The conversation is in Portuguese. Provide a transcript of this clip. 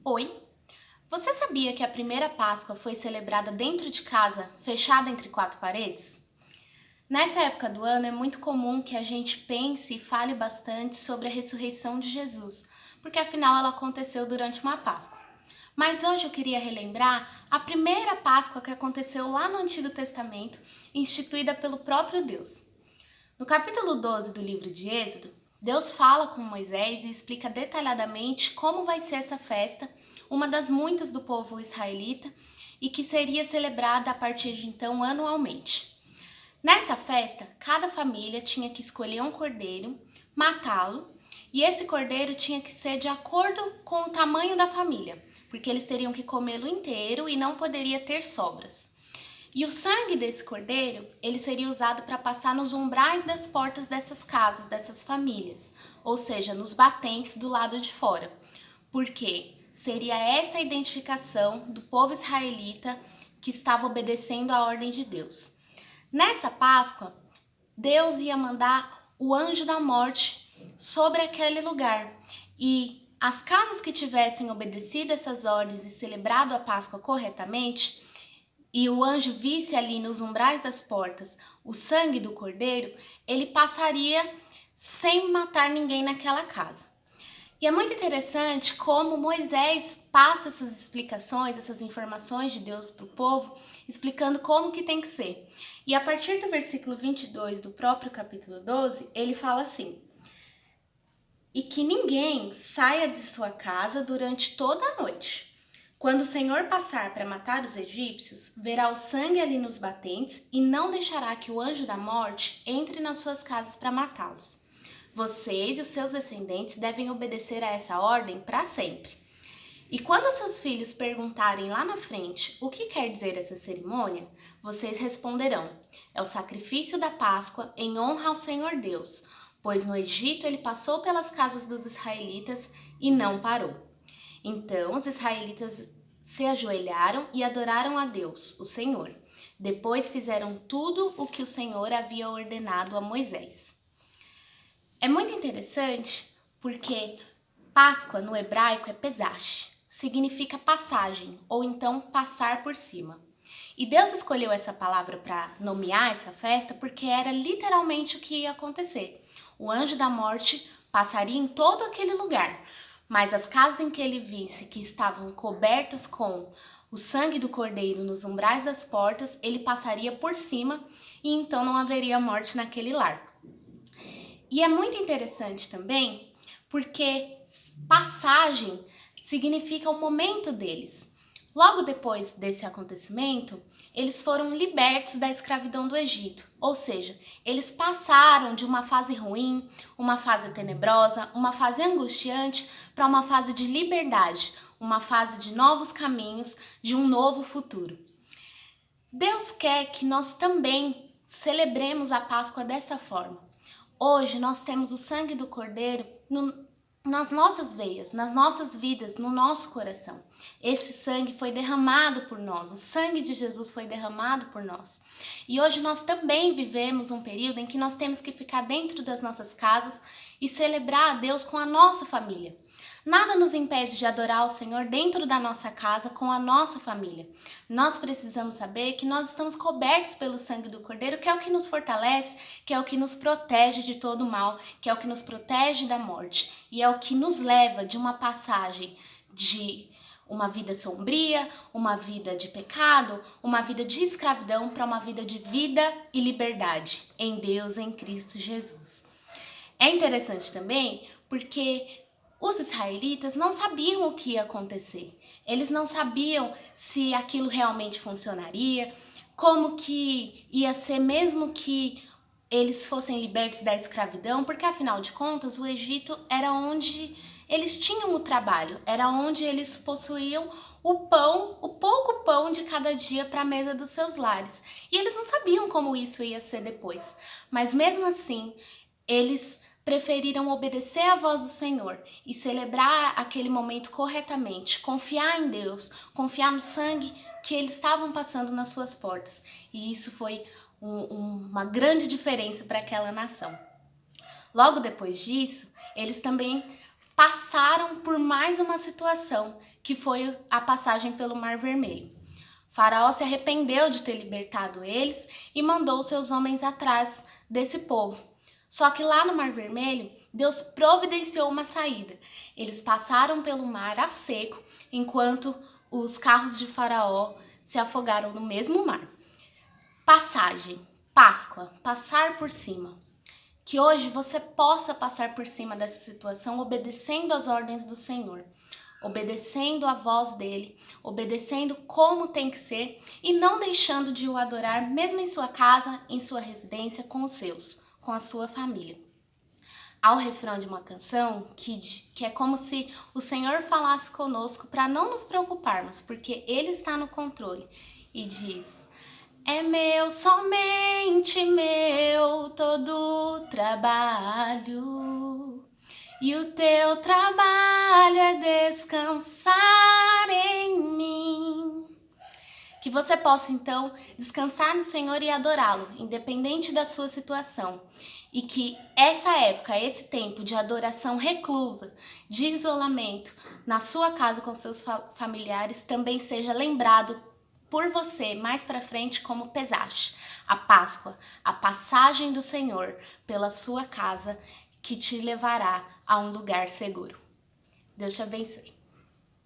Oi, você sabia que a primeira Páscoa foi celebrada dentro de casa, fechada entre quatro paredes? Nessa época do ano é muito comum que a gente pense e fale bastante sobre a ressurreição de Jesus, porque afinal ela aconteceu durante uma Páscoa. Mas hoje eu queria relembrar a primeira Páscoa que aconteceu lá no Antigo Testamento, instituída pelo próprio Deus. No capítulo 12 do livro de Êxodo, Deus fala com Moisés e explica detalhadamente como vai ser essa festa, uma das muitas do povo israelita, e que seria celebrada a partir de então anualmente. Nessa festa, cada família tinha que escolher um cordeiro, matá-lo, e esse cordeiro tinha que ser de acordo com o tamanho da família, porque eles teriam que comê-lo inteiro e não poderia ter sobras. E o sangue desse cordeiro, ele seria usado para passar nos umbrais das portas dessas casas, dessas famílias, ou seja, nos batentes do lado de fora. Porque seria essa a identificação do povo israelita que estava obedecendo à ordem de Deus. Nessa Páscoa, Deus ia mandar o anjo da morte sobre aquele lugar. E as casas que tivessem obedecido essas ordens e celebrado a Páscoa corretamente, e o anjo visse ali nos umbrais das portas o sangue do cordeiro, ele passaria sem matar ninguém naquela casa. E é muito interessante como Moisés passa essas explicações, essas informações de Deus para o povo, explicando como que tem que ser. E a partir do versículo 22 do próprio capítulo 12, ele fala assim: E que ninguém saia de sua casa durante toda a noite. Quando o Senhor passar para matar os egípcios, verá o sangue ali nos batentes e não deixará que o anjo da morte entre nas suas casas para matá-los. Vocês e os seus descendentes devem obedecer a essa ordem para sempre. E quando seus filhos perguntarem lá na frente o que quer dizer essa cerimônia, vocês responderão: é o sacrifício da Páscoa em honra ao Senhor Deus, pois no Egito ele passou pelas casas dos israelitas e não parou. Então os israelitas se ajoelharam e adoraram a Deus, o Senhor. Depois fizeram tudo o que o Senhor havia ordenado a Moisés. É muito interessante porque Páscoa no hebraico é Pesach, significa passagem ou então passar por cima. E Deus escolheu essa palavra para nomear essa festa porque era literalmente o que ia acontecer. O anjo da morte passaria em todo aquele lugar, mas as casas em que ele visse que estavam cobertas com o sangue do cordeiro nos umbrais das portas, ele passaria por cima e então não haveria morte naquele lar. E é muito interessante também porque passagem significa o momento deles. Logo depois desse acontecimento, eles foram libertos da escravidão do Egito, ou seja, eles passaram de uma fase ruim, uma fase tenebrosa, uma fase angustiante, para uma fase de liberdade, uma fase de novos caminhos, de um novo futuro. Deus quer que nós também celebremos a Páscoa dessa forma. Hoje nós temos o sangue do Cordeiro nas nossas veias, nas nossas vidas, no nosso coração. Esse sangue foi derramado por nós, o sangue de Jesus foi derramado por nós. E hoje nós também vivemos um período em que nós temos que ficar dentro das nossas casas e celebrar a Deus com a nossa família. Nada nos impede de adorar o Senhor dentro da nossa casa com a nossa família. Nós precisamos saber que nós estamos cobertos pelo sangue do Cordeiro, que é o que nos fortalece, que é o que nos protege de todo mal, que é o que nos protege da morte e é o que nos leva de uma passagem de uma vida sombria, uma vida de pecado, uma vida de escravidão para uma vida de vida e liberdade em Deus, em Cristo Jesus. É interessante também porque os israelitas não sabiam o que ia acontecer. Eles não sabiam se aquilo realmente funcionaria, como que ia ser mesmo que eles fossem libertos da escravidão, porque afinal de contas o Egito era onde eles tinham o trabalho, era onde eles possuíam o pão, o pouco pão de cada dia para a mesa dos seus lares. E eles não sabiam como isso ia ser depois. Mas mesmo assim, eles preferiram obedecer à voz do Senhor e celebrar aquele momento corretamente, confiar em Deus, confiar no sangue que eles estavam passando nas suas portas. E isso foi uma grande diferença para aquela nação. Logo depois disso, eles também passaram por mais uma situação, que foi a passagem pelo Mar Vermelho. Faraó se arrependeu de ter libertado eles e mandou seus homens atrás desse povo. Só que lá no Mar Vermelho, Deus providenciou uma saída. Eles passaram pelo mar a seco, enquanto os carros de Faraó se afogaram no mesmo mar. Passagem, Páscoa, passar por cima. Que hoje você possa passar por cima dessa situação obedecendo às ordens do Senhor, obedecendo a voz dele, obedecendo como tem que ser e não deixando de o adorar mesmo em sua casa, em sua residência, com os seus, com a sua família. Há o refrão de uma canção que é como se o Senhor falasse conosco para não nos preocuparmos, porque Ele está no controle. E diz: é meu, somente meu, todo o trabalho. E o teu trabalho é descansar em mim. Que você possa, então, descansar no Senhor e adorá-lo, independente da sua situação. E que essa época, esse tempo de adoração reclusa, de isolamento, na sua casa com seus familiares, também seja lembrado por você mais para frente como Pesach, a Páscoa, a passagem do Senhor pela sua casa que te levará a um lugar seguro. Deus te abençoe.